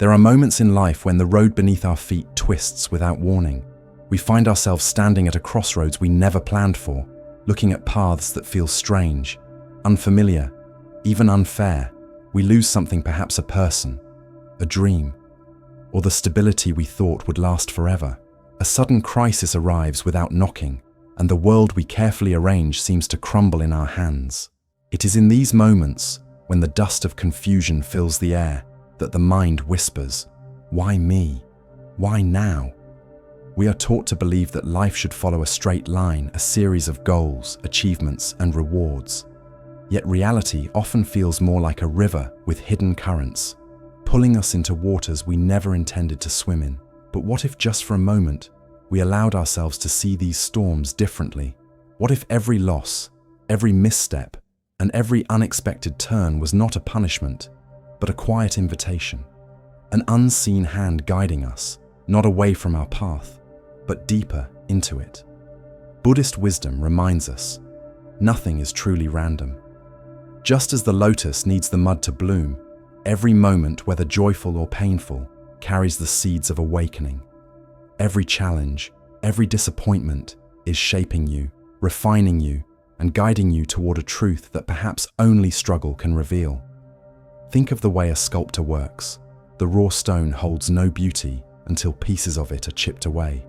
There are moments in life when the road beneath our feet twists without warning. We find ourselves standing at a crossroads we never planned for, looking at paths that feel strange, unfamiliar, even unfair. We lose something, perhaps a person, a dream, or the stability we thought would last forever. A sudden crisis arrives without knocking, and the world we carefully arrange seems to crumble in our hands. It is in these moments, when the dust of confusion fills the air, that the mind whispers, "Why me? Why now?" We are taught to believe that life should follow a straight line, a series of goals, achievements, and rewards. Yet reality often feels more like a river with hidden currents, pulling us into waters we never intended to swim in. But what if just for a moment, we allowed ourselves to see these storms differently? What if every loss, every misstep, and every unexpected turn was not a punishment, but a quiet invitation? An unseen hand guiding us, not away from our path, but deeper into it. Buddhist wisdom reminds us, nothing is truly random. Just as the lotus needs the mud to bloom, every moment, whether joyful or painful, carries the seeds of awakening. Every challenge, every disappointment is shaping you, refining you, and guiding you toward a truth that perhaps only struggle can reveal. Think of the way a sculptor works. The raw stone holds no beauty until pieces of it are chipped away.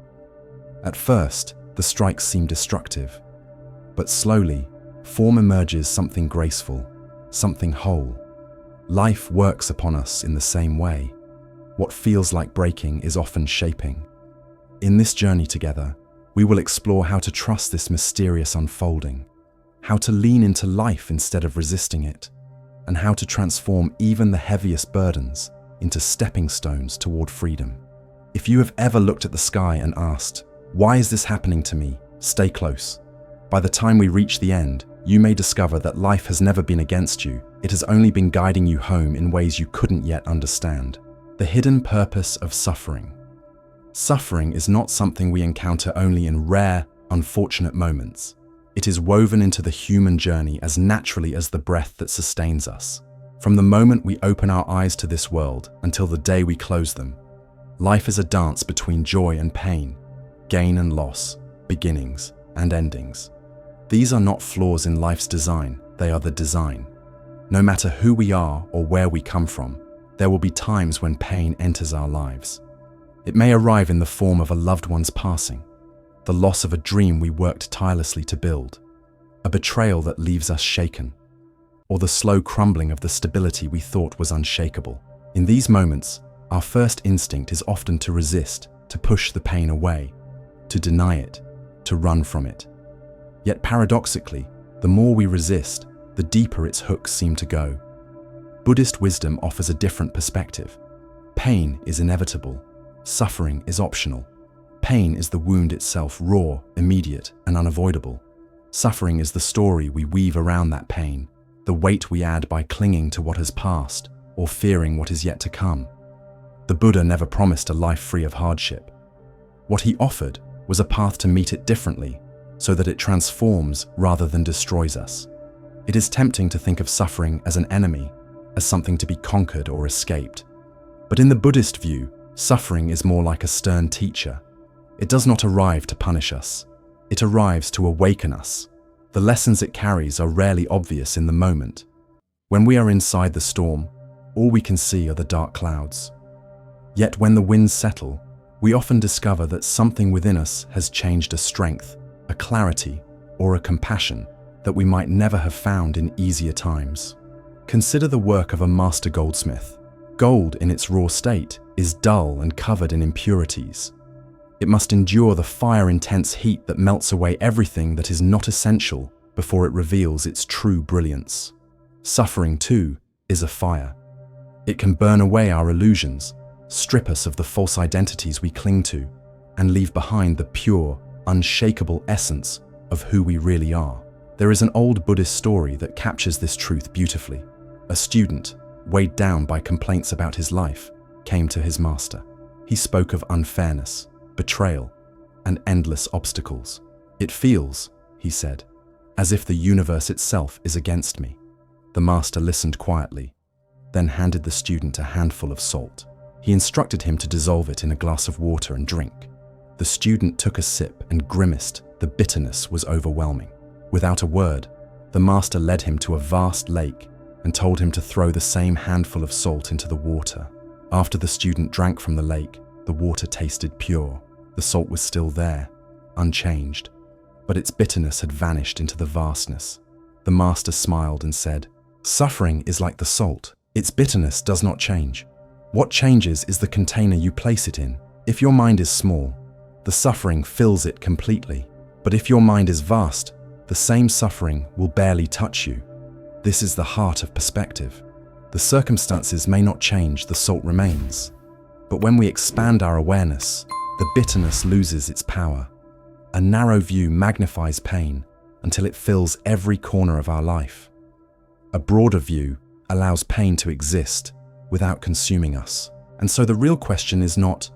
At first, the strikes seem destructive, but slowly, form emerges, something graceful, something whole. Life works upon us in the same way. What feels like breaking is often shaping. In this journey together, we will explore how to trust this mysterious unfolding, how to lean into life instead of resisting it, and how to transform even the heaviest burdens into stepping stones toward freedom. If you have ever looked at the sky and asked, "Why is this happening to me?" stay close. By the time we reach the end, you may discover that life has never been against you. It has only been guiding you home in ways you couldn't yet understand. The hidden purpose of suffering. Suffering is not something we encounter only in rare, unfortunate moments. It is woven into the human journey as naturally as the breath that sustains us. From the moment we open our eyes to this world until the day we close them, life is a dance between joy and pain, gain and loss, beginnings and endings. These are not flaws in life's design, they are the design. No matter who we are or where we come from, there will be times when pain enters our lives. It may arrive in the form of a loved one's passing, the loss of a dream we worked tirelessly to build, a betrayal that leaves us shaken, or the slow crumbling of the stability we thought was unshakable. In these moments, our first instinct is often to resist, to push the pain away, to deny it, to run from it. Yet paradoxically, the more we resist, the deeper its hooks seem to go. Buddhist wisdom offers a different perspective. Pain is inevitable. Suffering is optional. Pain is the wound itself, raw, immediate, and unavoidable. Suffering is the story we weave around that pain, the weight we add by clinging to what has passed or fearing what is yet to come. The Buddha never promised a life free of hardship. What he offered was a path to meet it differently, so that it transforms rather than destroys us. It is tempting to think of suffering as an enemy, as something to be conquered or escaped. But in the Buddhist view, suffering is more like a stern teacher. It does not arrive to punish us. It arrives to awaken us. The lessons it carries are rarely obvious in the moment. When we are inside the storm, all we can see are the dark clouds. Yet when the winds settle, we often discover that something within us has changed, a strength, a clarity, or a compassion that we might never have found in easier times. Consider the work of a master goldsmith. Gold in its raw state is dull and covered in impurities. It must endure the fire-intense heat that melts away everything that is not essential before it reveals its true brilliance. Suffering, too, is a fire. It can burn away our illusions, strip us of the false identities we cling to, and leave behind the pure, unshakable essence of who we really are. There is an old Buddhist story that captures this truth beautifully. A student, weighed down by complaints about his life, came to his master. He spoke of unfairness, betrayal, and endless obstacles. "It feels," he said, "as if the universe itself is against me." The master listened quietly, then handed the student a handful of salt. He instructed him to dissolve it in a glass of water and drink. The student took a sip and grimaced. The bitterness was overwhelming. Without a word, the master led him to a vast lake and told him to throw the same handful of salt into the water. After the student drank from the lake, the water tasted pure. The salt was still there, unchanged, but its bitterness had vanished into the vastness. The master smiled and said, "Suffering is like the salt. Its bitterness does not change. What changes is the container you place it in. If your mind is small, the suffering fills it completely. But if your mind is vast, the same suffering will barely touch you." This is the heart of perspective. The circumstances may not change, the salt remains. But when we expand our awareness, the bitterness loses its power. A narrow view magnifies pain until it fills every corner of our life. A broader view allows pain to exist without consuming us. And so the real question is not,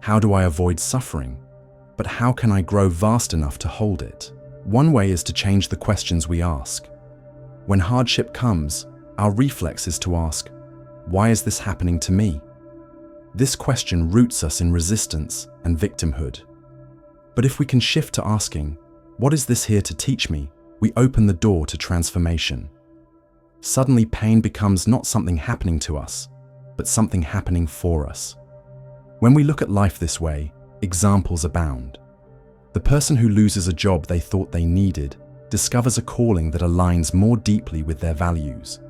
how do I avoid suffering? But how can I grow vast enough to hold it? One way is to change the questions we ask. When hardship comes, our reflex is to ask, why is this happening to me? This question roots us in resistance and victimhood. But if we can shift to asking, what is this here to teach me? We open the door to transformation. Suddenly pain becomes not something happening to us, but something happening for us. When we look at life this way, examples abound. The person who loses a job they thought they needed discovers a calling that aligns more deeply with their values.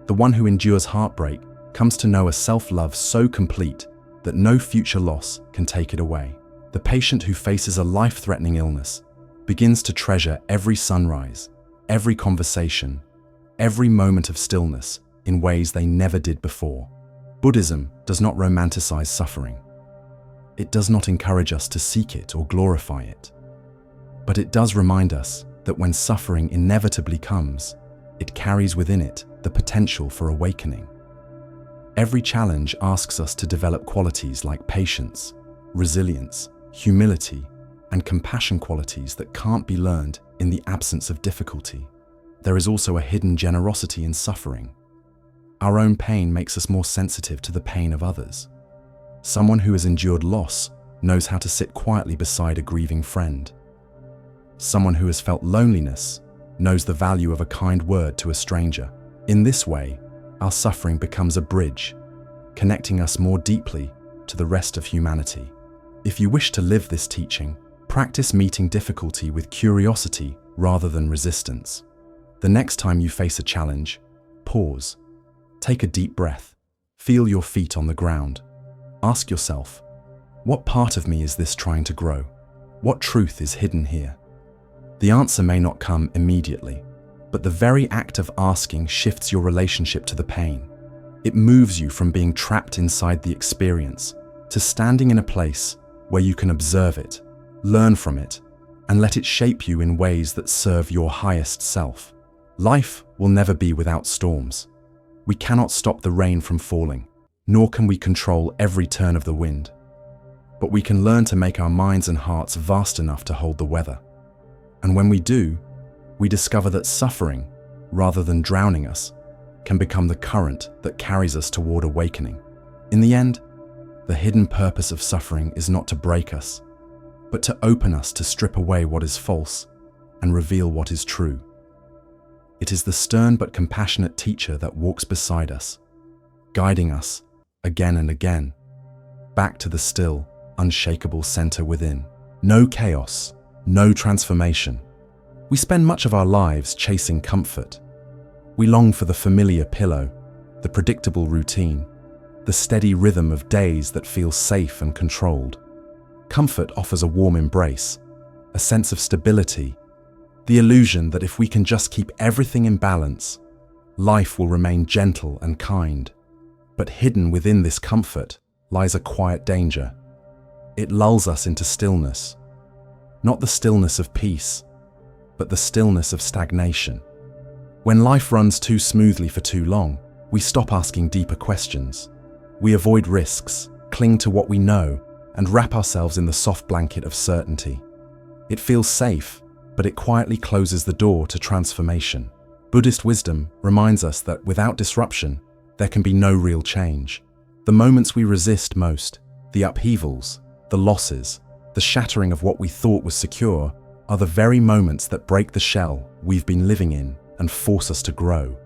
The one who endures heartbreak comes to know a self-love so complete that no future loss can take it away. The patient who faces a life-threatening illness begins to treasure every sunrise, every conversation, every moment of stillness in ways they never did before. Buddhism does not romanticize suffering. It does not encourage us to seek it or glorify it. But it does remind us that when suffering inevitably comes, it carries within it the potential for awakening. Every challenge asks us to develop qualities like patience, resilience, humility, and compassion, qualities that can't be learned in the absence of difficulty. There is also a hidden generosity in suffering. Our own pain makes us more sensitive to the pain of others. Someone who has endured loss knows how to sit quietly beside a grieving friend. Someone who has felt loneliness knows the value of a kind word to a stranger. In this way, our suffering becomes a bridge, connecting us more deeply to the rest of humanity. If you wish to live this teaching, practice meeting difficulty with curiosity rather than resistance. The next time you face a challenge, pause. Take a deep breath. Feel your feet on the ground. Ask yourself, what part of me is this trying to grow? What truth is hidden here? The answer may not come immediately, but the very act of asking shifts your relationship to the pain. It moves you from being trapped inside the experience to standing in a place where you can observe it, learn from it, and let it shape you in ways that serve your highest self. Life will never be without storms. We cannot stop the rain from falling, nor can we control every turn of the wind. But we can learn to make our minds and hearts vast enough to hold the weather. And when we do, we discover that suffering, rather than drowning us, can become the current that carries us toward awakening. In the end, the hidden purpose of suffering is not to break us, but to open us to strip away what is false and reveal what is true. It is the stern but compassionate teacher that walks beside us, guiding us again and again, back to the still, unshakable center within. No chaos, no transformation. We spend much of our lives chasing comfort. We long for the familiar pillow, the predictable routine, the steady rhythm of days that feel safe and controlled. Comfort offers a warm embrace, a sense of stability, the illusion that if we can just keep everything in balance, life will remain gentle and kind. But hidden within this comfort lies a quiet danger. It lulls us into stillness, not the stillness of peace, but the stillness of stagnation. When life runs too smoothly for too long, we stop asking deeper questions. We avoid risks, cling to what we know, and wrap ourselves in the soft blanket of certainty. It feels safe, but it quietly closes the door to transformation. Buddhist wisdom reminds us that without disruption, there can be no real change. The moments we resist most, the upheavals, the losses, the shattering of what we thought was secure, are the very moments that break the shell we've been living in and force us to grow.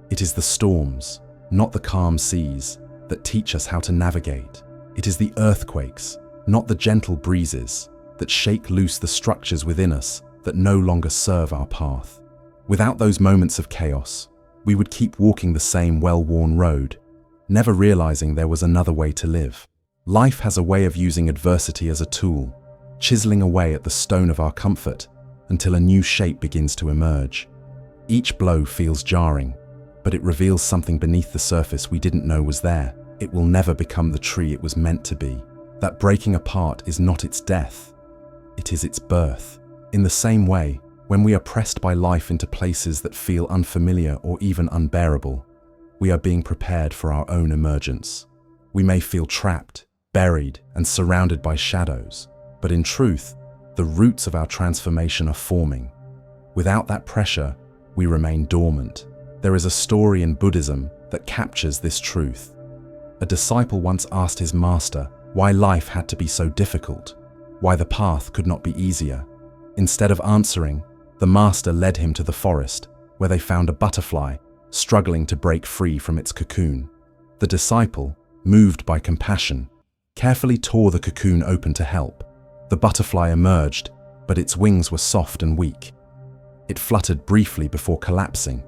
It is the storms, not the calm seas, that teach us how to navigate. It is the earthquakes, not the gentle breezes, that shake loose the structures within us that no longer serve our path. Without those moments of chaos, we would keep walking the same well-worn road, never realizing there was another way to live. Life has a way of using adversity as a tool, chiseling away at the stone of our comfort until a new shape begins to emerge. Each blow feels jarring, but it reveals something beneath the surface we didn't know was there. It will never become the tree it was meant to be. That breaking apart is not its death, it is its birth. In the same way, when we are pressed by life into places that feel unfamiliar or even unbearable, we are being prepared for our own emergence. We may feel trapped, buried, and surrounded by shadows, but in truth, the roots of our transformation are forming. Without that pressure, we remain dormant. There is a story in Buddhism that captures this truth. A disciple once asked his master why life had to be so difficult, why the path could not be easier. Instead of answering, the master led him to the forest, where they found a butterfly struggling to break free from its cocoon. The disciple, moved by compassion, carefully tore the cocoon open to help. The butterfly emerged, but its wings were soft and weak. It fluttered briefly before collapsing,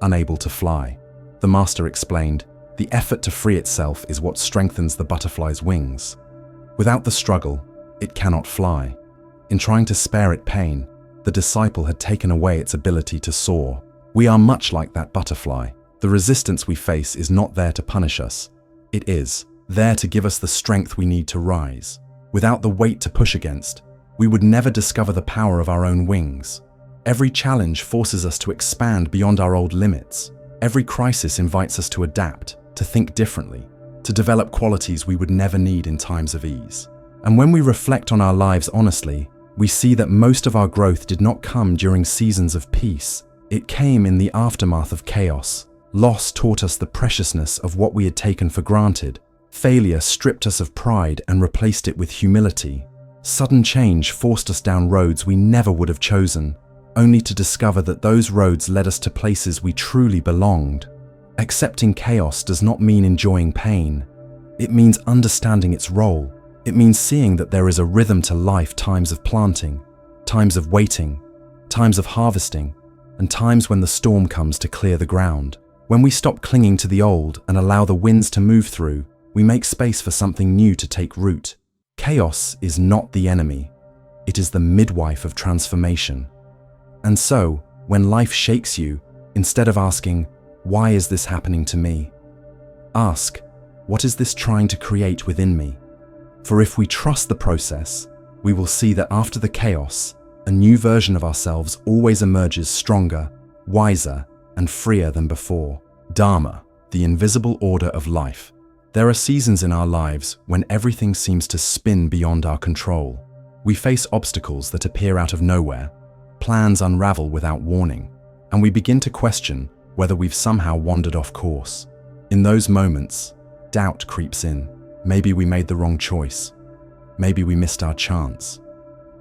unable to fly. The master explained, "The effort to free itself is what strengthens the butterfly's wings. Without the struggle, it cannot fly." In trying to spare it pain, the disciple had taken away its ability to soar. We are much like that butterfly. The resistance we face is not there to punish us. It is there to give us the strength we need to rise. Without the weight to push against, we would never discover the power of our own wings. Every challenge forces us to expand beyond our old limits. Every crisis invites us to adapt, to think differently, to develop qualities we would never need in times of ease. And when we reflect on our lives honestly, we see that most of our growth did not come during seasons of peace. It came in the aftermath of chaos. Loss taught us the preciousness of what we had taken for granted. Failure stripped us of pride and replaced it with humility. Sudden change forced us down roads we never would have chosen, only to discover that those roads led us to places we truly belonged. Accepting chaos does not mean enjoying pain. It means understanding its role. It means seeing that there is a rhythm to life: times of planting, times of waiting, times of harvesting, and times when the storm comes to clear the ground. When we stop clinging to the old and allow the winds to move through, we make space for something new to take root. Chaos is not the enemy. It is the midwife of transformation. And so, when life shakes you, instead of asking, "Why is this happening to me?" ask, "What is this trying to create within me?" For if we trust the process, we will see that after the chaos, a new version of ourselves always emerges stronger, wiser, and freer than before. Dharma, the invisible order of life. There are seasons in our lives when everything seems to spin beyond our control. We face obstacles that appear out of nowhere, plans unravel without warning, and we begin to question whether we've somehow wandered off course. In those moments, doubt creeps in. Maybe we made the wrong choice. Maybe we missed our chance.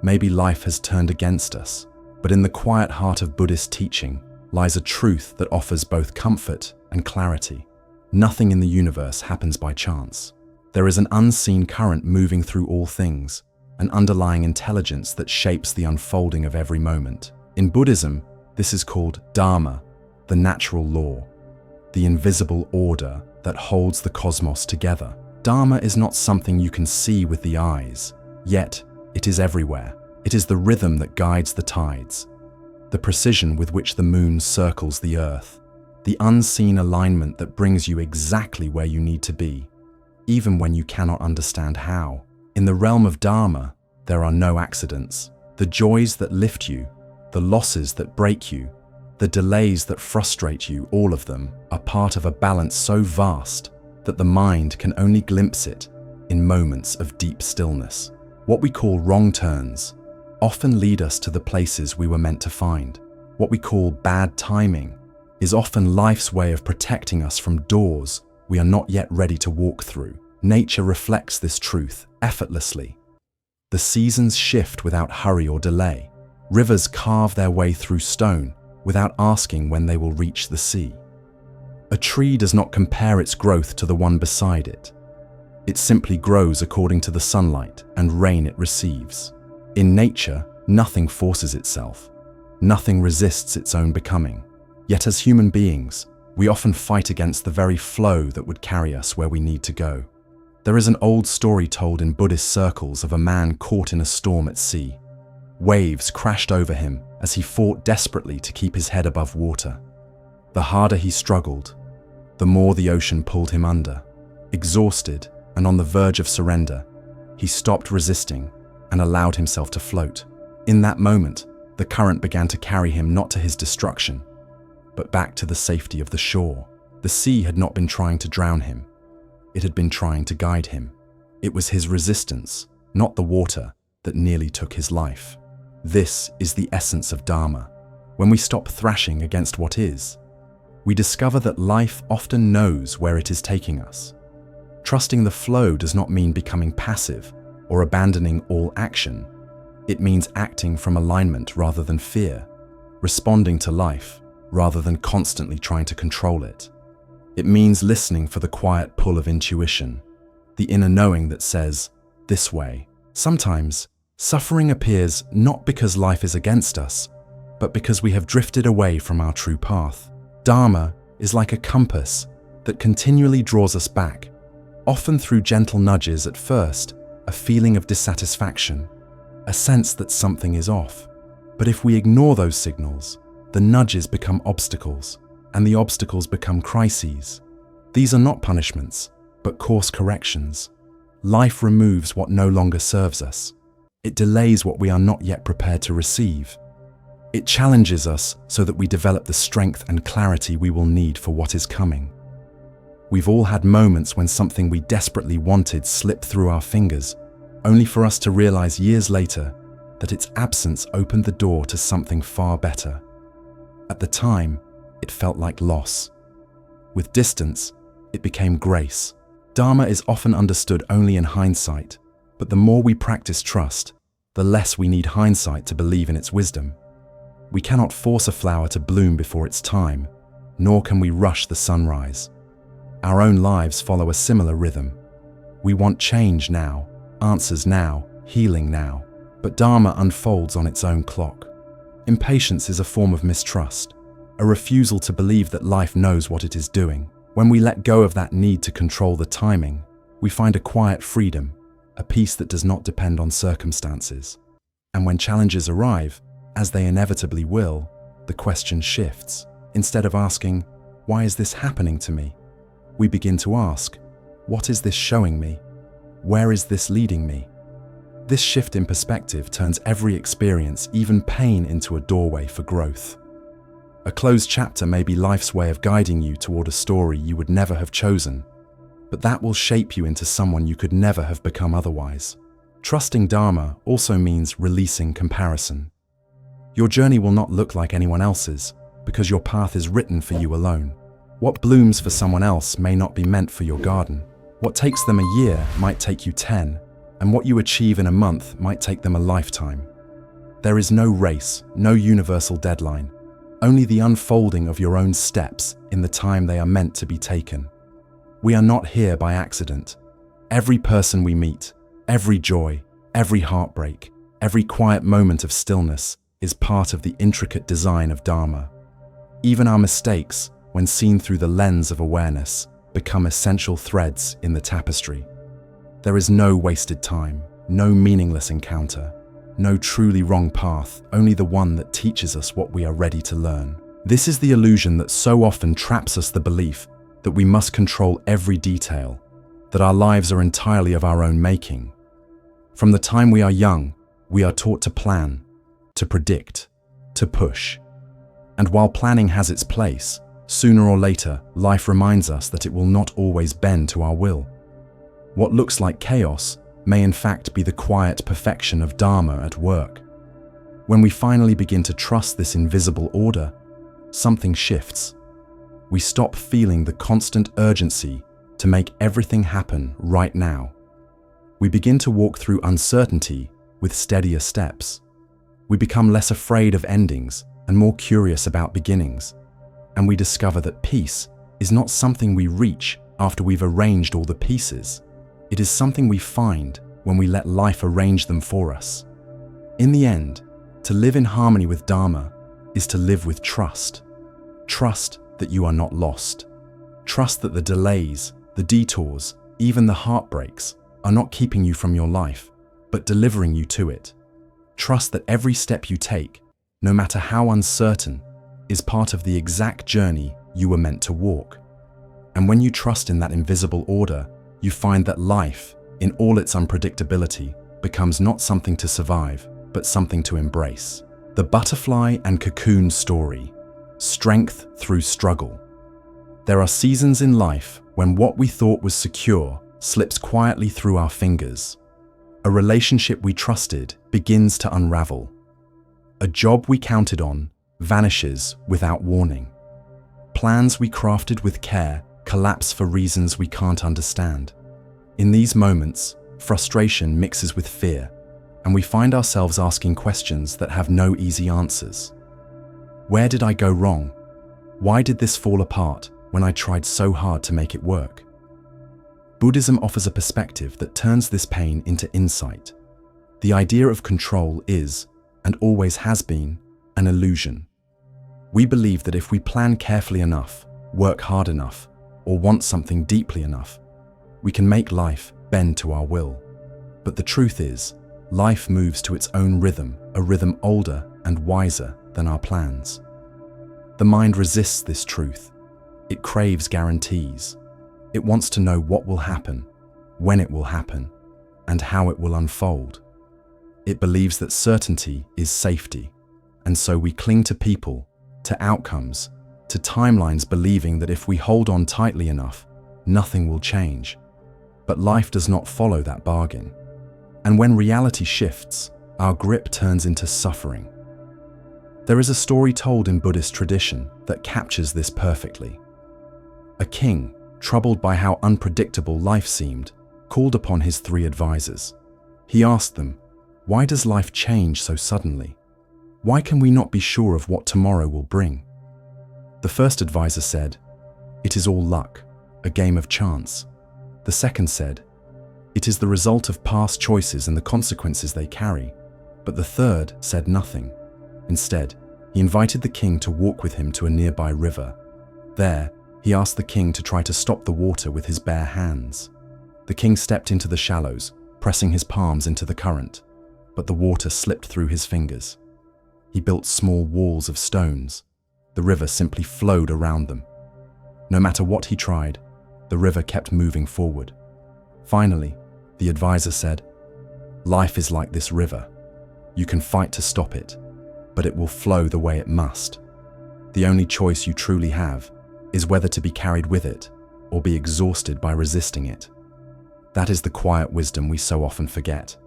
Maybe life has turned against us. But in the quiet heart of Buddhist teaching lies a truth that offers both comfort and clarity. Nothing in the universe happens by chance. There is an unseen current moving through all things, an underlying intelligence that shapes the unfolding of every moment. In Buddhism, this is called Dharma, the natural law, the invisible order that holds the cosmos together. Dharma is not something you can see with the eyes, yet it is everywhere. It is the rhythm that guides the tides, the precision with which the moon circles the earth, the unseen alignment that brings you exactly where you need to be, even when you cannot understand how. In the realm of Dharma, there are no accidents. The joys that lift you, the losses that break you, the delays that frustrate you, all of them are part of a balance so vast that the mind can only glimpse it in moments of deep stillness. What we call wrong turns often lead us to the places we were meant to find. What we call bad timing is often life's way of protecting us from doors we are not yet ready to walk through. Nature reflects this truth effortlessly. The seasons shift without hurry or delay. Rivers carve their way through stone without asking when they will reach the sea. A tree does not compare its growth to the one beside it. It simply grows according to the sunlight and rain it receives. In nature, nothing forces itself. Nothing resists its own becoming. Yet as human beings, we often fight against the very flow that would carry us where we need to go. There is an old story told in Buddhist circles of a man caught in a storm at sea. Waves crashed over him as he fought desperately to keep his head above water. The harder he struggled, the more the ocean pulled him under. Exhausted and on the verge of surrender, he stopped resisting and allowed himself to float. In that moment, the current began to carry him not to his destruction, but back to the safety of the shore. The sea had not been trying to drown him. It had been trying to guide him. It was his resistance, not the water, that nearly took his life. This is the essence of Dharma. When we stop thrashing against what is, we discover that life often knows where it is taking us. Trusting the flow does not mean becoming passive or abandoning all action. It means acting from alignment rather than fear, responding to life rather than constantly trying to control it. It means listening for the quiet pull of intuition, the inner knowing that says, this way. Sometimes, suffering appears not because life is against us, but because we have drifted away from our true path. Dharma is like a compass that continually draws us back, often through gentle nudges at first, a feeling of dissatisfaction, a sense that something is off. But if we ignore those signals, the nudges become obstacles, and the obstacles become crises. These are not punishments, but course corrections. Life removes what no longer serves us. It delays what we are not yet prepared to receive. It challenges us so that we develop the strength and clarity we will need for what is coming. We've all had moments when something we desperately wanted slipped through our fingers, only for us to realize years later that its absence opened the door to something far better. At the time, it felt like loss. With distance, it became grace. Dharma is often understood only in hindsight, but the more we practice trust, the less we need hindsight to believe in its wisdom. We cannot force a flower to bloom before its time, nor can we rush the sunrise. Our own lives follow a similar rhythm. We want change now, answers now, healing now, but Dharma unfolds on its own clock. Impatience is a form of mistrust, a refusal to believe that life knows what it is doing. When we let go of that need to control the timing, we find a quiet freedom, a peace that does not depend on circumstances. And when challenges arrive, as they inevitably will, the question shifts. Instead of asking, "Why is this happening to me?" we begin to ask, "What is this showing me? Where is this leading me?" This shift in perspective turns every experience, even pain, into a doorway for growth. A closed chapter may be life's way of guiding you toward a story you would never have chosen, but that will shape you into someone you could never have become otherwise. Trusting Dharma also means releasing comparison. Your journey will not look like anyone else's because your path is written for you alone. What blooms for someone else may not be meant for your garden. What takes them a year might take you 10, and what you achieve in a month might take them a lifetime. There is no race, no universal deadline, only the unfolding of your own steps in the time they are meant to be taken. We are not here by accident. Every person we meet, every joy, every heartbreak, every quiet moment of stillness is part of the intricate design of Dharma. Even our mistakes, when seen through the lens of awareness, become essential threads in the tapestry. There is no wasted time, no meaningless encounter, no truly wrong path, only the one that teaches us what we are ready to learn. This is the illusion that so often traps us, the belief that we must control every detail, that our lives are entirely of our own making. From the time we are young, we are taught to plan, to predict, to push. And while planning has its place, sooner or later, life reminds us that it will not always bend to our will. What looks like chaos may in fact be the quiet perfection of Dharma at work. When we finally begin to trust this invisible order, something shifts. We stop feeling the constant urgency to make everything happen right now. We begin to walk through uncertainty with steadier steps. We become less afraid of endings and more curious about beginnings. And we discover that peace is not something we reach after we've arranged all the pieces. It is something we find when we let life arrange them for us. In the end, to live in harmony with Dharma is to live with trust. Trust that you are not lost. Trust that the delays, the detours, even the heartbreaks are not keeping you from your life, but delivering you to it. Trust that every step you take, no matter how uncertain, is part of the exact journey you were meant to walk. And when you trust in that invisible order, you find that life, in all its unpredictability, becomes not something to survive, but something to embrace. The butterfly and cocoon story. Strength through struggle. There are seasons in life when what we thought was secure slips quietly through our fingers. A relationship we trusted begins to unravel. A job we counted on vanishes without warning. Plans we crafted with care collapse for reasons we can't understand. In these moments, frustration mixes with fear, and we find ourselves asking questions that have no easy answers. Where did I go wrong? Why did this fall apart when I tried so hard to make it work? Buddhism offers a perspective that turns this pain into insight. The idea of control is, and always has been, an illusion. We believe that if we plan carefully enough, work hard enough, or want something deeply enough, we can make life bend to our will. But the truth is, life moves to its own rhythm, a rhythm older and wiser than our plans. The mind resists this truth. It craves guarantees. It wants to know what will happen, when it will happen, and how it will unfold. It believes that certainty is safety, and so we cling to people, to outcomes, to timelines, believing that if we hold on tightly enough, nothing will change. But life does not follow that bargain. And when reality shifts, our grip turns into suffering. There is a story told in Buddhist tradition that captures this perfectly. A king, troubled by how unpredictable life seemed, called upon his 3 advisors. He asked them, "Why does life change so suddenly? Why can we not be sure of what tomorrow will bring?" The first advisor said, "It is all luck, a game of chance." The second said, "It is the result of past choices and the consequences they carry." But the third said nothing. Instead, he invited the king to walk with him to a nearby river. There, he asked the king to try to stop the water with his bare hands. The king stepped into the shallows, pressing his palms into the current, but the water slipped through his fingers. He built small walls of stones. The river simply flowed around them. No matter what he tried, the river kept moving forward. Finally, the advisor said, "Life is like this river. You can fight to stop it, but it will flow the way it must. The only choice you truly have is whether to be carried with it or be exhausted by resisting it." That is the quiet wisdom we so often forget.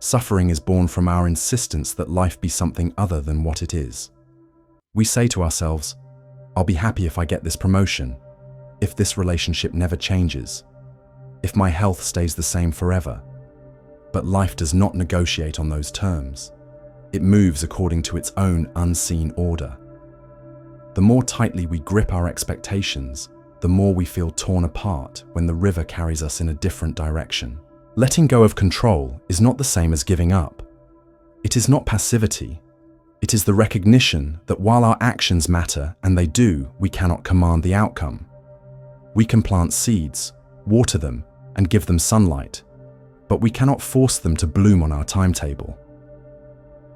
Suffering is born from our insistence that life be something other than what it is. We say to ourselves, "I'll be happy if I get this promotion, if this relationship never changes, if my health stays the same forever." But life does not negotiate on those terms. It moves according to its own unseen order. The more tightly we grip our expectations, the more we feel torn apart when the river carries us in a different direction. Letting go of control is not the same as giving up. It is not passivity. It is the recognition that while our actions matter, and they do, we cannot command the outcome. We can plant seeds, water them, and give them sunlight, but we cannot force them to bloom on our timetable.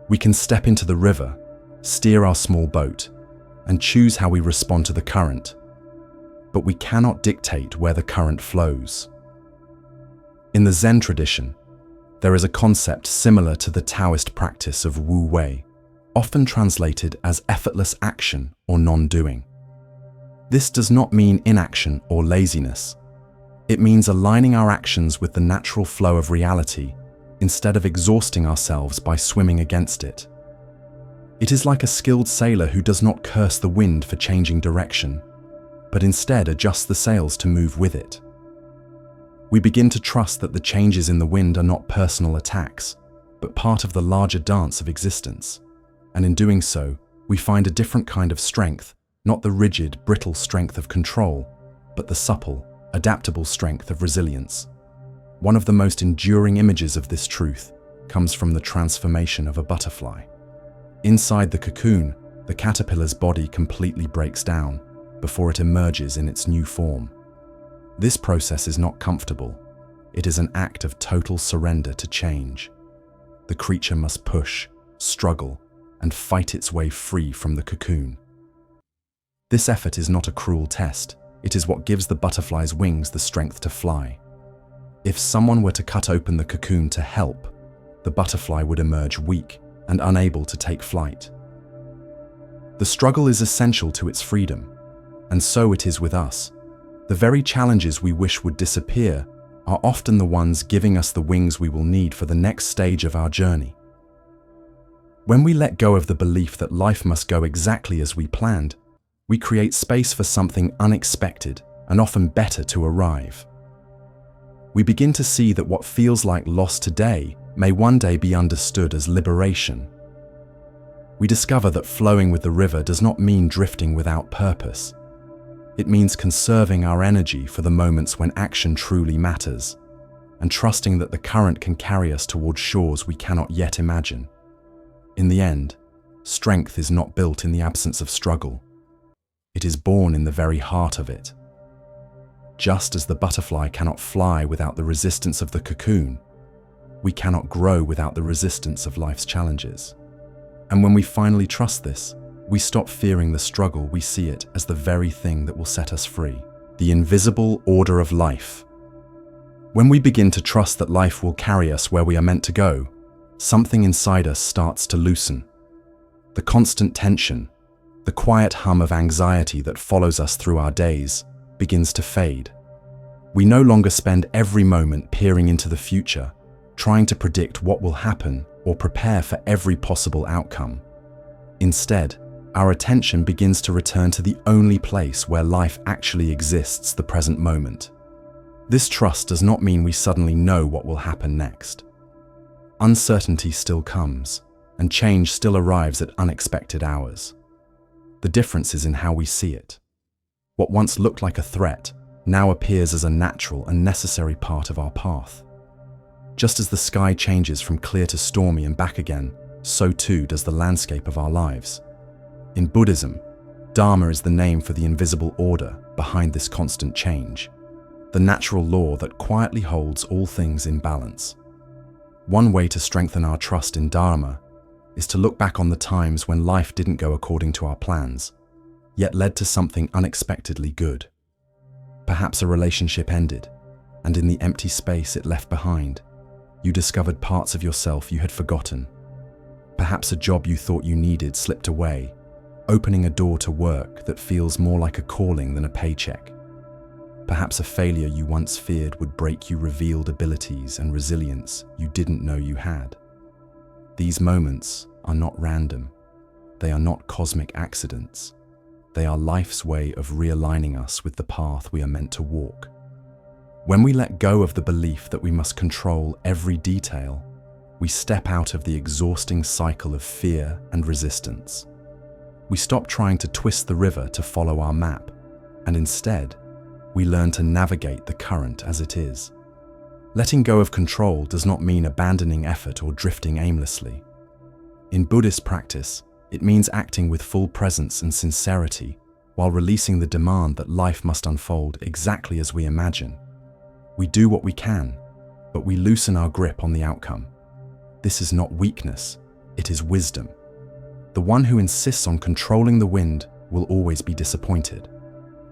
We can step into the river, steer our small boat, and choose how we respond to the current, but we cannot dictate where the current flows. In the Zen tradition, there is a concept similar to the Taoist practice of Wu Wei, often translated as effortless action or non-doing. This does not mean inaction or laziness. It means aligning our actions with the natural flow of reality instead of exhausting ourselves by swimming against it. It is like a skilled sailor who does not curse the wind for changing direction, but instead adjusts the sails to move with it. We begin to trust that the changes in the wind are not personal attacks, but part of the larger dance of existence. And in doing so, we find a different kind of strength, not the rigid, brittle strength of control, but the supple, adaptable strength of resilience. One of the most enduring images of this truth comes from the transformation of a butterfly. Inside the cocoon, the caterpillar's body completely breaks down before it emerges in its new form. This process is not comfortable. It is an act of total surrender to change. The creature must push, struggle, and fight its way free from the cocoon. This effort is not a cruel test. It is what gives the butterfly's wings the strength to fly. If someone were to cut open the cocoon to help, the butterfly would emerge weak and unable to take flight. The struggle is essential to its freedom, and so it is with us. The very challenges we wish would disappear are often the ones giving us the wings we will need for the next stage of our journey. When we let go of the belief that life must go exactly as we planned, we create space for something unexpected and often better to arrive. We begin to see that what feels like loss today may one day be understood as liberation. We discover that flowing with the river does not mean drifting without purpose. It means conserving our energy for the moments when action truly matters, and trusting that the current can carry us towards shores we cannot yet imagine. In the end, strength is not built in the absence of struggle. It is born in the very heart of it. Just as the butterfly cannot fly without the resistance of the cocoon, we cannot grow without the resistance of life's challenges. And when we finally trust this, we stop fearing the struggle. We see it as the very thing that will set us free. The invisible order of life. When we begin to trust that life will carry us where we are meant to go, something inside us starts to loosen. The constant tension, the quiet hum of anxiety that follows us through our days, begins to fade. We no longer spend every moment peering into the future, trying to predict what will happen or prepare for every possible outcome. Instead, our attention begins to return to the only place where life actually exists, the present moment. This trust does not mean we suddenly know what will happen next. Uncertainty still comes, and change still arrives at unexpected hours. The difference is in how we see it. What once looked like a threat now appears as a natural and necessary part of our path. Just as the sky changes from clear to stormy and back again, so too does the landscape of our lives. In Buddhism, Dharma is the name for the invisible order behind this constant change, the natural law that quietly holds all things in balance. One way to strengthen our trust in Dharma is to look back on the times when life didn't go according to our plans, yet led to something unexpectedly good. Perhaps a relationship ended, and in the empty space it left behind, you discovered parts of yourself you had forgotten. Perhaps a job you thought you needed slipped away, opening a door to work that feels more like a calling than a paycheck. Perhaps a failure you once feared would break you revealed abilities and resilience you didn't know you had. These moments are not random. They are not cosmic accidents. They are life's way of realigning us with the path we are meant to walk. When we let go of the belief that we must control every detail, we step out of the exhausting cycle of fear and resistance. We stop trying to twist the river to follow our map, and instead, we learn to navigate the current as it is. Letting go of control does not mean abandoning effort or drifting aimlessly. In Buddhist practice, it means acting with full presence and sincerity while releasing the demand that life must unfold exactly as we imagine. We do what we can, but we loosen our grip on the outcome. This is not weakness, it is wisdom. The one who insists on controlling the wind will always be disappointed.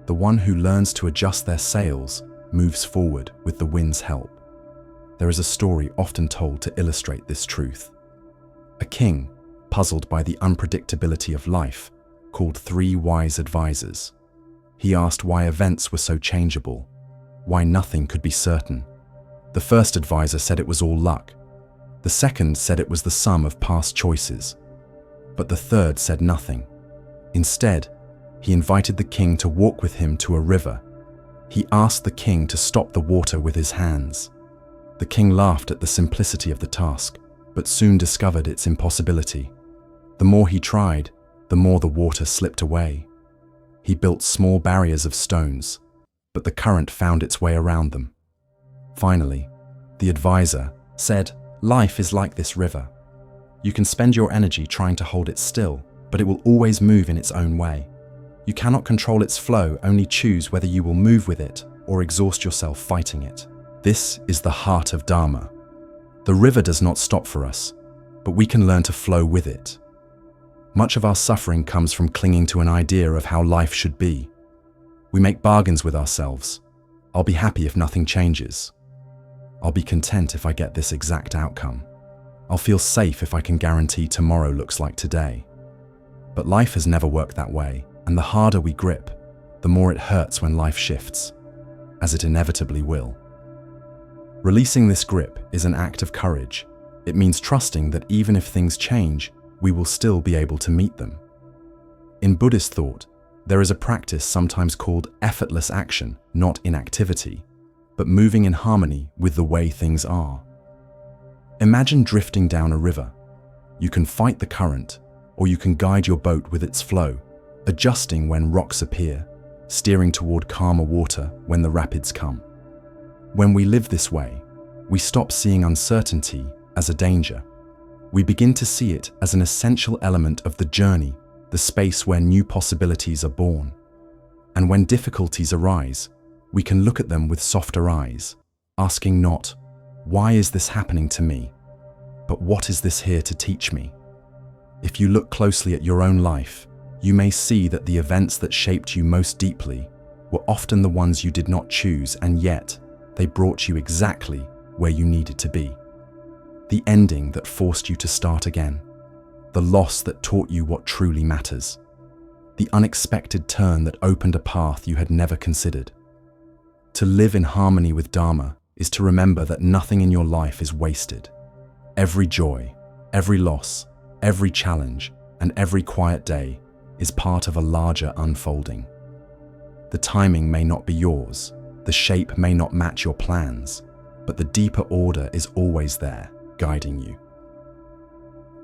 The one who learns to adjust their sails moves forward with the wind's help. There is a story often told to illustrate this truth. A king, puzzled by the unpredictability of life, called 3 wise advisors. He asked why events were so changeable, why nothing could be certain. The first advisor said it was all luck. The second said it was the sum of past choices. But the third said nothing. Instead, he invited the king to walk with him to a river. He asked the king to stop the water with his hands. The king laughed at the simplicity of the task, but soon discovered its impossibility. The more he tried, the more the water slipped away. He built small barriers of stones, but the current found its way around them. Finally, the advisor said, "Life is like this river. You can spend your energy trying to hold it still, but it will always move in its own way. You cannot control its flow, only choose whether you will move with it or exhaust yourself fighting it." This is the heart of Dharma. The river does not stop for us, but we can learn to flow with it. Much of our suffering comes from clinging to an idea of how life should be. We make bargains with ourselves. I'll be happy if nothing changes. I'll be content if I get this exact outcome. I'll feel safe if I can guarantee tomorrow looks like today. But life has never worked that way, and the harder we grip, the more it hurts when life shifts, as it inevitably will. Releasing this grip is an act of courage. It means trusting that even if things change, we will still be able to meet them. In Buddhist thought, there is a practice sometimes called effortless action, not inactivity, but moving in harmony with the way things are. Imagine drifting down a river. You can fight the current, or you can guide your boat with its flow, adjusting when rocks appear, steering toward calmer water when the rapids come. When we live this way, we stop seeing uncertainty as a danger. We begin to see it as an essential element of the journey, the space where new possibilities are born. And when difficulties arise, we can look at them with softer eyes, asking not, "Why is this happening to me?" but "What is this here to teach me?" If you look closely at your own life, you may see that the events that shaped you most deeply were often the ones you did not choose, and yet they brought you exactly where you needed to be. The ending that forced you to start again. The loss that taught you what truly matters. The unexpected turn that opened a path you had never considered. To live in harmony with Dharma is to remember that nothing in your life is wasted. Every joy, every loss, every challenge, and every quiet day is part of a larger unfolding. The timing may not be yours, the shape may not match your plans, but the deeper order is always there, guiding you.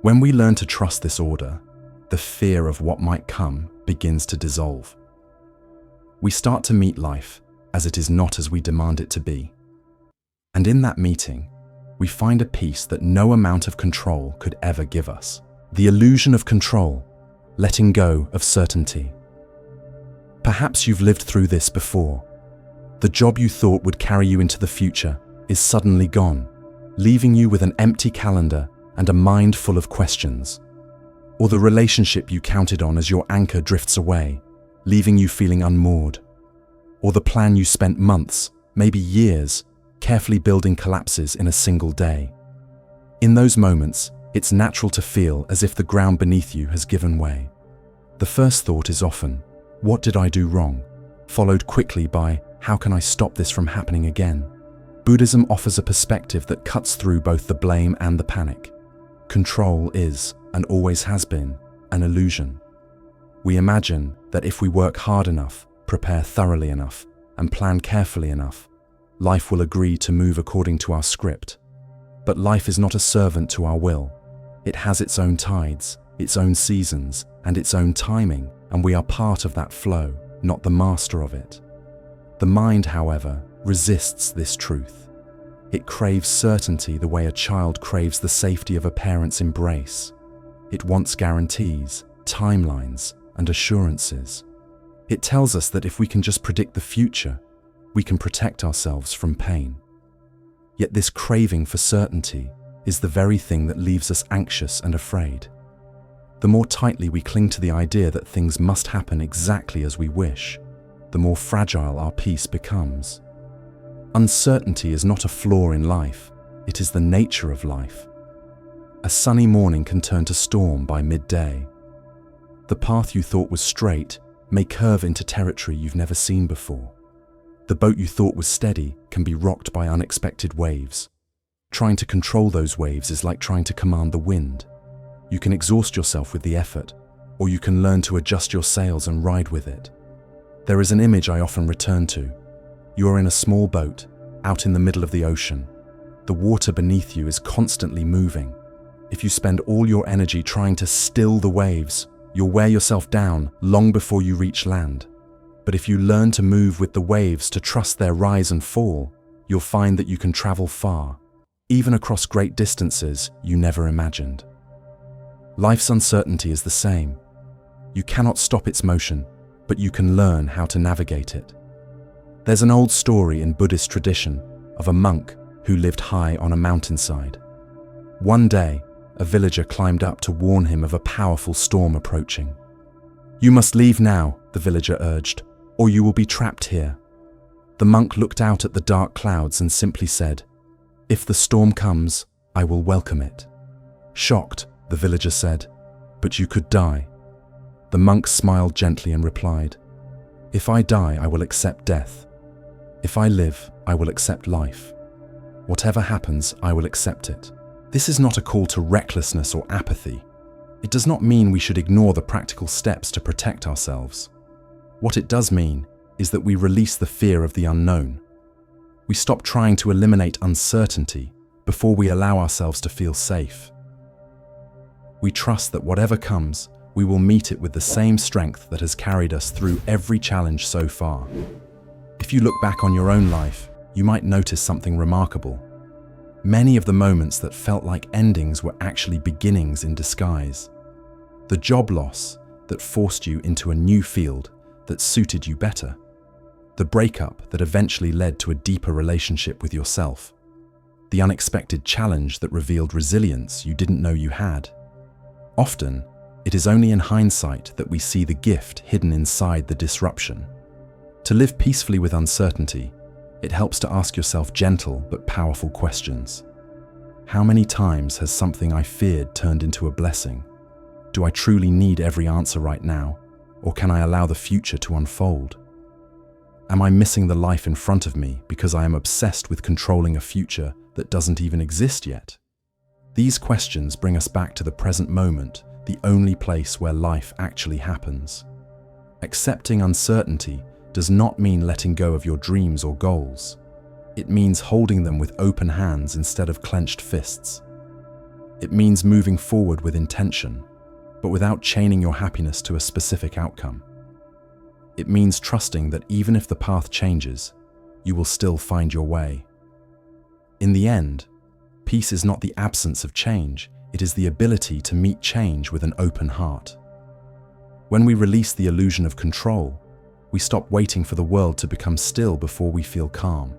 When we learn to trust this order, the fear of what might come begins to dissolve. We start to meet life as it is not as we demand it to be. And in that meeting, we find a peace that no amount of control could ever give us. The illusion of control, letting go of certainty. Perhaps you've lived through this before. The job you thought would carry you into the future is suddenly gone, leaving you with an empty calendar and a mind full of questions. Or the relationship you counted on as your anchor drifts away, leaving you feeling unmoored. Or the plan you spent months, maybe years, carefully building collapses in a single day. In those moments, it's natural to feel as if the ground beneath you has given way. The first thought is often, "What did I do wrong?" followed quickly by, "How can I stop this from happening again?" Buddhism offers a perspective that cuts through both the blame and the panic. Control is, and always has been, an illusion. We imagine that if we work hard enough, prepare thoroughly enough, and plan carefully enough, life will agree to move according to our script. But life is not a servant to our will. It has its own tides, its own seasons, and its own timing, and we are part of that flow, not the master of it. The mind, however, resists this truth. It craves certainty the way a child craves the safety of a parent's embrace. It wants guarantees, timelines, and assurances. It tells us that if we can just predict the future, we can protect ourselves from pain. Yet this craving for certainty is the very thing that leaves us anxious and afraid. The more tightly we cling to the idea that things must happen exactly as we wish, the more fragile our peace becomes. Uncertainty is not a flaw in life, it is the nature of life. A sunny morning can turn to storm by midday. The path you thought was straight may curve into territory you've never seen before. The boat you thought was steady can be rocked by unexpected waves. Trying to control those waves is like trying to command the wind. You can exhaust yourself with the effort, or you can learn to adjust your sails and ride with it. There is an image I often return to. You are in a small boat, out in the middle of the ocean. The water beneath you is constantly moving. If you spend all your energy trying to still the waves, you'll wear yourself down long before you reach land. But if you learn to move with the waves, to trust their rise and fall, you'll find that you can travel far, even across great distances you never imagined. Life's uncertainty is the same. You cannot stop its motion, but you can learn how to navigate it. There's an old story in Buddhist tradition of a monk who lived high on a mountainside. One day, a villager climbed up to warn him of a powerful storm approaching. "You must leave now," the villager urged, "or you will be trapped here." The monk looked out at the dark clouds and simply said, "If the storm comes, I will welcome it." Shocked, the villager said, "But you could die." The monk smiled gently and replied, "If I die, I will accept death. If I live, I will accept life. Whatever happens, I will accept it." This is not a call to recklessness or apathy. It does not mean we should ignore the practical steps to protect ourselves. What it does mean is that we release the fear of the unknown. We stop trying to eliminate uncertainty before we allow ourselves to feel safe. We trust that whatever comes, we will meet it with the same strength that has carried us through every challenge so far. If you look back on your own life, you might notice something remarkable. Many of the moments that felt like endings were actually beginnings in disguise. The job loss that forced you into a new field that suited you better. The breakup that eventually led to a deeper relationship with yourself. The unexpected challenge that revealed resilience you didn't know you had. Often, it is only in hindsight that we see the gift hidden inside the disruption. To live peacefully with uncertainty, it helps to ask yourself gentle but powerful questions. How many times has something I feared turned into a blessing? Do I truly need every answer right now, or can I allow the future to unfold? Am I missing the life in front of me because I am obsessed with controlling a future that doesn't even exist yet? These questions bring us back to the present moment, the only place where life actually happens. Accepting uncertainty does not mean letting go of your dreams or goals. It means holding them with open hands instead of clenched fists. It means moving forward with intention, but without chaining your happiness to a specific outcome. It means trusting that even if the path changes, you will still find your way. In the end, peace is not the absence of change, it is the ability to meet change with an open heart. When we release the illusion of control, we stop waiting for the world to become still before we feel calm.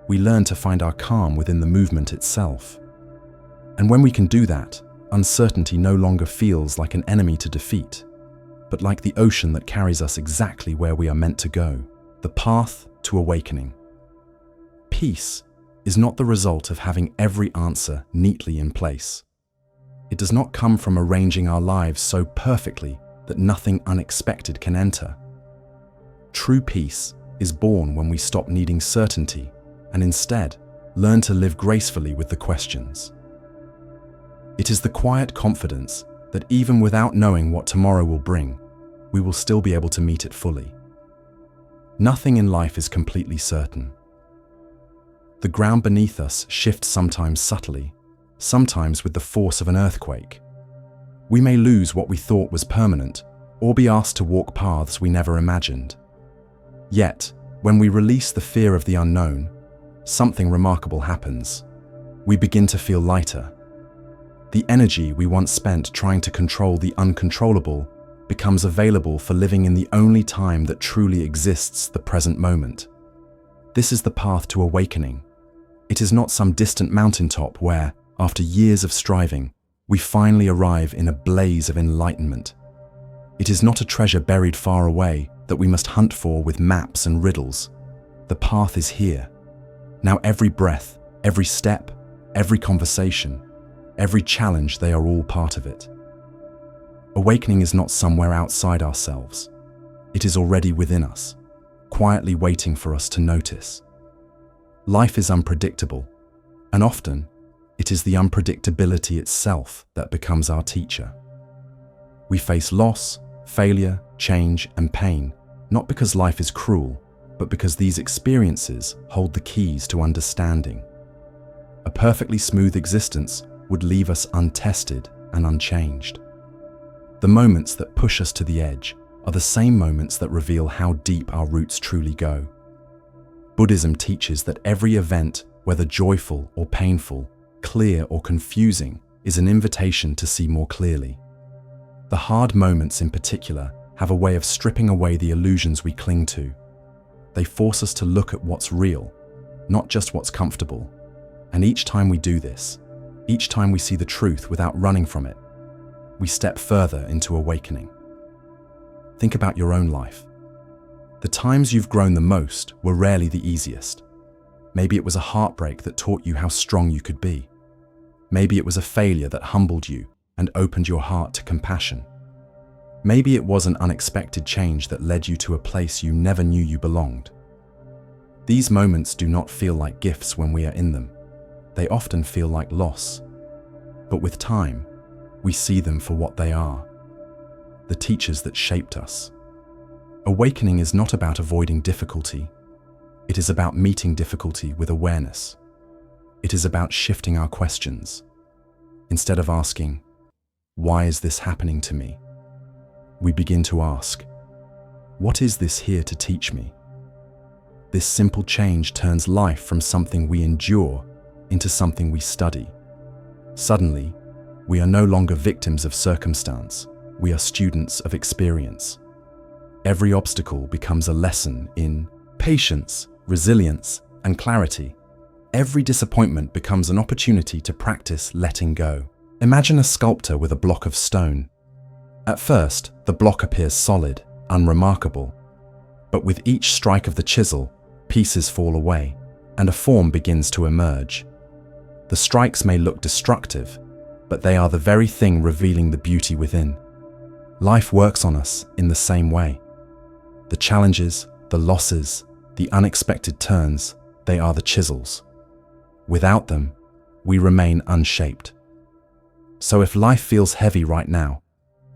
We learn to find our calm within the movement itself. And when we can do that, uncertainty no longer feels like an enemy to defeat, but like the ocean that carries us exactly where we are meant to go, the path to awakening. Peace is not the result of having every answer neatly in place. It does not come from arranging our lives so perfectly that nothing unexpected can enter. True peace is born when we stop needing certainty and instead learn to live gracefully with the questions. It is the quiet confidence that even without knowing what tomorrow will bring, we will still be able to meet it fully. Nothing in life is completely certain. The ground beneath us shifts sometimes subtly, sometimes with the force of an earthquake. We may lose what we thought was permanent, or be asked to walk paths we never imagined. Yet, when we release the fear of the unknown, something remarkable happens. We begin to feel lighter. The energy we once spent trying to control the uncontrollable becomes available for living in the only time that truly exists, the present moment. This is the path to awakening. It is not some distant mountaintop where, after years of striving, we finally arrive in a blaze of enlightenment. It is not a treasure buried far away that we must hunt for with maps and riddles. The path is here. Now every breath, every step, every conversation, every challenge, they are all part of it. Awakening is not somewhere outside ourselves. It is already within us, quietly waiting for us to notice. Life is unpredictable, and often it is the unpredictability itself that becomes our teacher. We face loss, failure, change, and pain, not because life is cruel, but because these experiences hold the keys to understanding. A perfectly smooth existence would leave us untested and unchanged. The moments that push us to the edge are the same moments that reveal how deep our roots truly go. Buddhism teaches that every event, whether joyful or painful, clear or confusing, is an invitation to see more clearly. The hard moments in particular have a way of stripping away the illusions we cling to. They force us to look at what's real, not just what's comfortable. And each time we do this, each time we see the truth without running from it, we step further into awakening. Think about your own life. The times you've grown the most were rarely the easiest. Maybe it was a heartbreak that taught you how strong you could be. Maybe it was a failure that humbled you and opened your heart to compassion. Maybe it was an unexpected change that led you to a place you never knew you belonged. These moments do not feel like gifts when we are in them. They often feel like loss. But with time, we see them for what they are: the teachers that shaped us. Awakening is not about avoiding difficulty. It is about meeting difficulty with awareness. It is about shifting our questions. Instead of asking, "Why is this happening to me?" we begin to ask, "What is this here to teach me?" This simple change turns life from something we endure into something we study. Suddenly, we are no longer victims of circumstance. We are students of experience. Every obstacle becomes a lesson in patience, resilience, and clarity. Every disappointment becomes an opportunity to practice letting go. Imagine a sculptor with a block of stone. At first, the block appears solid, unremarkable. But with each strike of the chisel, pieces fall away, and a form begins to emerge. The strikes may look destructive, but they are the very thing revealing the beauty within. Life works on us in the same way. The challenges, the losses, the unexpected turns, they are the chisels. Without them, we remain unshaped. So if life feels heavy right now,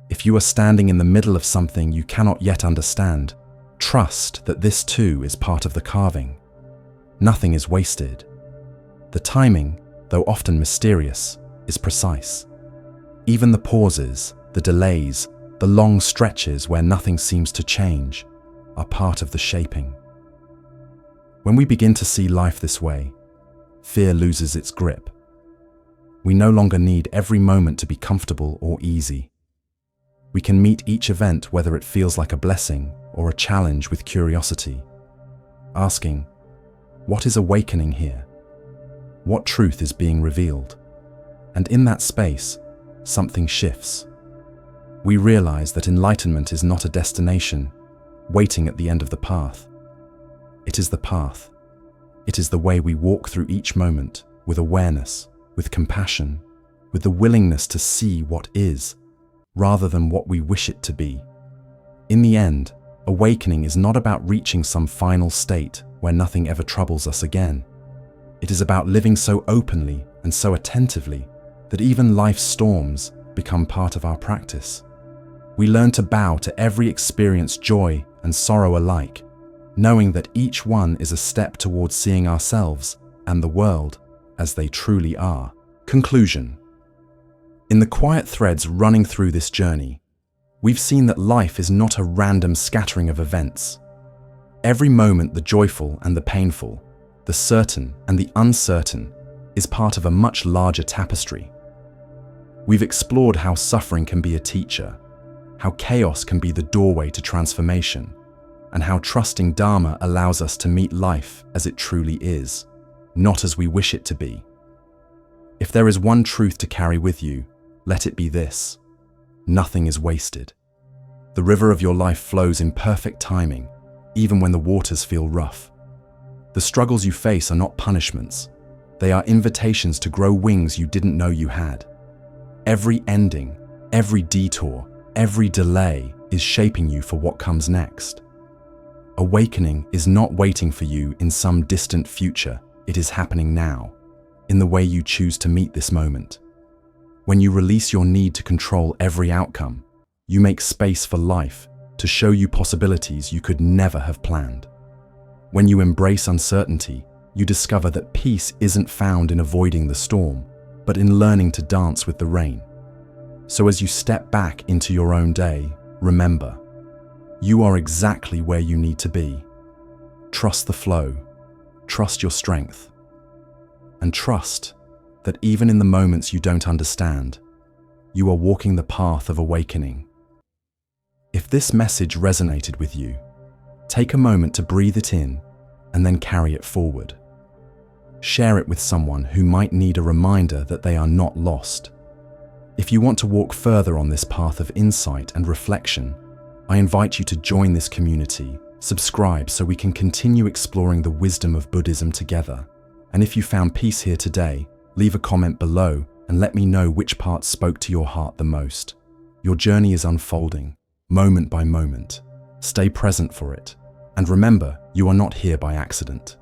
if you are standing in the middle of something you cannot yet understand, trust that this too is part of the carving. Nothing is wasted. The timing, though often mysterious, is precise. Even the pauses, the delays, the long stretches where nothing seems to change are part of the shaping. When we begin to see life this way, fear loses its grip. We no longer need every moment to be comfortable or easy. We can meet each event, whether it feels like a blessing or a challenge, with curiosity, asking, "What is awakening here? What truth is being revealed?" And in that space, something shifts. We realize that enlightenment is not a destination waiting at the end of the path. It is the path. It is the way we walk through each moment with awareness, with compassion, with the willingness to see what is, rather than what we wish it to be. In the end, awakening is not about reaching some final state where nothing ever troubles us again. It is about living so openly and so attentively that even life's storms become part of our practice. We learn to bow to every experience, joy and sorrow alike, knowing that each one is a step towards seeing ourselves and the world as they truly are. Conclusion. In the quiet threads running through this journey, we've seen that life is not a random scattering of events. Every moment, the joyful and the painful, the certain and the uncertain, is part of a much larger tapestry. We've explored how suffering can be a teacher, how chaos can be the doorway to transformation, and how trusting Dharma allows us to meet life as it truly is, not as we wish it to be. If there is one truth to carry with you, let it be this: nothing is wasted. The river of your life flows in perfect timing, even when the waters feel rough. The struggles you face are not punishments. They are invitations to grow wings you didn't know you had. Every ending, every detour, every delay is shaping you for what comes next. Awakening is not waiting for you in some distant future. It is happening now, in the way you choose to meet this moment. When you release your need to control every outcome, you make space for life to show you possibilities you could never have planned. When you embrace uncertainty, you discover that peace isn't found in avoiding the storm, but in learning to dance with the rain. So as you step back into your own day, remember, you are exactly where you need to be. Trust the flow, trust your strength, and trust that even in the moments you don't understand, you are walking the path of awakening. If this message resonated with you, take a moment to breathe it in and then carry it forward. Share it with someone who might need a reminder that they are not lost. If you want to walk further on this path of insight and reflection, I invite you to join this community, subscribe so we can continue exploring the wisdom of Buddhism together. And if you found peace here today, leave a comment below and let me know which part spoke to your heart the most. Your journey is unfolding, moment by moment. Stay present for it. And remember, you are not here by accident.